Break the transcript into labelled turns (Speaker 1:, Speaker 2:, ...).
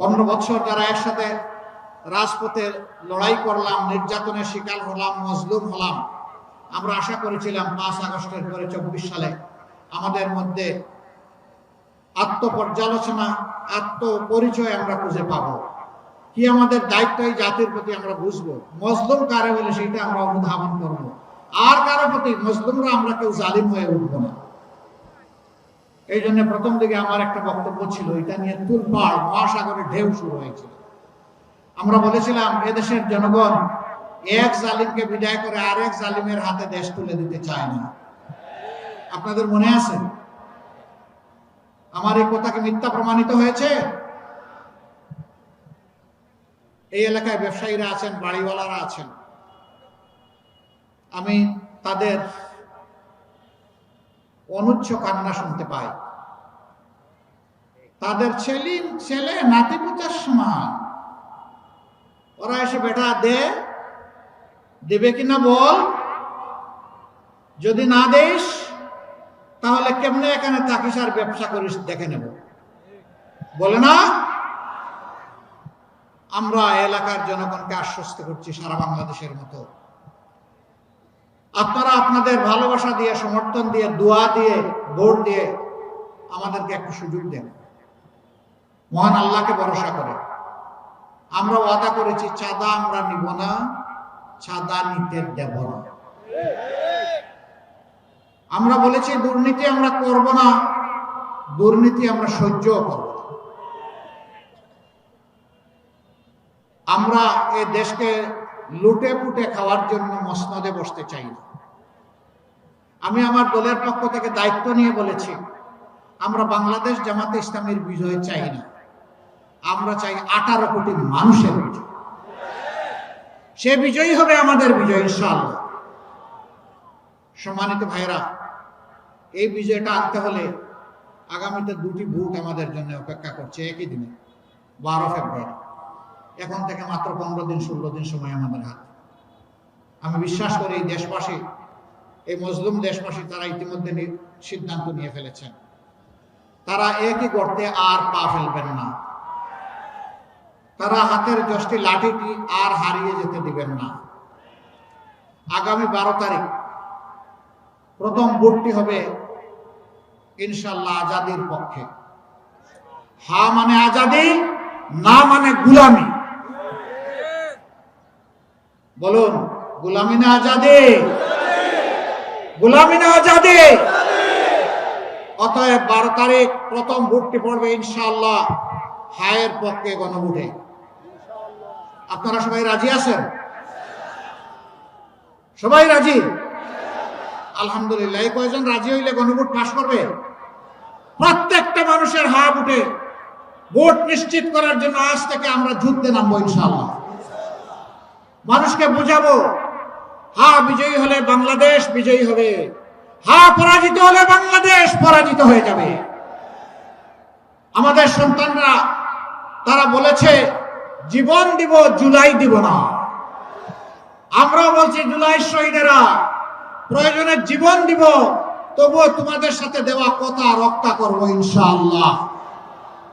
Speaker 1: 15 বছর যারা একসাথে রাজপথে লড়াই করলাম, নির্যাতনের শিকার হলাম, মজলুম হলাম, আমরা আশা করেছিলাম 5 আগস্টের পরে 24 সালে আমাদের মধ্যে আত্মপর্যালোচনা, আত্মপরিচয় আমরা খুঁজে পাবো, কি আমাদের দায়িত্ব এই জাতির প্রতি আমরা বুঝবো, মজলুম কারে বলে সেটা আমরা অনুধাবন করবো, আর কারো প্রতি মজলুমরা আমরা কেউ জালিম হয়ে উঠবো না। এই জন্য প্রথম দিকে আমার একটা বক্তব্য ছিল, এটা নিয়ে তুলপাড় মহাসাগরের ঢেউ শুরু হয়েছিল। আমরা বলেছিলাম এদেশের জনগণ এক জালিমকে বিদায় করে আরেক জালিমের হাতে দেশ তুলে দিতে চায় না। আপনাদের মনে আছে? আমার এই কথা কি মিথ্যা প্রমাণিত হয়েছে? এই এলাকায় ব্যবসায়ীরা আছেন, বাড়িওয়ালারা আছেন, আমি তাদের অনুচ্চ কান্না শুনতে পাই। তাদের ছেলে নাতিপুতের সমান, ওরা এসে বেটা দেবে কিনা বল, যদি না দেশ তাহলে কেমনে এখানে থাকিস আর ব্যবসা করিস দেখে নেব, বলে না? আমরা এলাকার জনগণকে আশ্বস্ত করছি সারা বাংলাদেশের মতো, আপনারা আপনাদের ভালোবাসা দিয়ে, সমর্থন দিয়ে, দোয়া দিয়ে, ভোট দিয়ে আমাদেরকে একটু সুযোগ দেন। মহান আল্লাহকে ভরসা করে আমরা ওয়াদা করেছি, চাঁদা আমরা নিব না, চাঁদা নিতে দেব না। আমরা বলেছি দুর্নীতি আমরা করব না, দুর্নীতি আমরা সহ্য করব না। আমরা এই দেশকে লুটে পুটে খাওয়ার জন্য মসনদে বসতে চাই না। আমি আমার দলের পক্ষ থেকে দায়িত্ব নিয়ে বলেছি, আমরা বাংলাদেশ জামাতে ইসলামের বিজয় চাই না, আমরা চাই 18 কোটি মানুষের বিজয়। সে বিজয়ী হবে আমাদের বিজয় ইনশাআল্লাহ। সম্মানিত ভাইরা, এই বিজয়টা আনতে হলে আগামীতে 2টি ভোট আমাদের জন্য অপেক্ষা করছে একই দিনে, 12 ফেব্রুয়ারি। এখন থেকে মাত্র 15 দিন 16 দিন সময় আমাদের হাতে। আমি বিশ্বাস করি এই দেশবাসী, এই মজলুম দেশবাসী, তারা ইতিমধ্যে সিদ্ধান্ত নিয়ে ফেলেছেন, তারা একই গর্তে আর পা ফেলবেন না, তারা হাতের 10টি লাঠিটি আর হারিয়ে যেতে দিবেন না। আগামী 12 তারিখ প্রথম ভোটটি হবে ইনশাআল্লাহ আজাদির পক্ষে। হা মানে আজাদি, না মানে গুলামি। বলুন, গুলামি না আজাদি? গুলামি না আজাদি? অতএব 12 তারিখ প্রথম ভোটটি পড়বে ইনশাআল্লাহ হায়ের পক্ষে গণভোটে। আপনারা সবাই রাজি আছেন? সবাই রাজি? আলহামদুলিল্লাহ। এই কয়জন রাজি হইলে গণভোট পাস করবে? প্রত্যেকটা মানুষের হা ভোটে ভোট নিশ্চিত করার জন্য আজ থেকে আমরা যুদ্ধে নামবো ইনশাআল্লাহ। মানুষকে বোঝাবো, হা বিজয়ী হলে বাংলাদেশ বিজয়ী হবে, হা পরাজিত হলে বাংলাদেশ পরাজিত হয়ে যাবে। আমাদের সন্তানরা তারা বলেছে জীবন দিব, জুলাই দিব না। আমরাও বলছি জুলাই শহীদেরা প্রয়োজনে জীবন দিব, তবুও তোমাদের সাথে দেওয়া কথা রক্ষা করবো ইনশাআল্লাহ।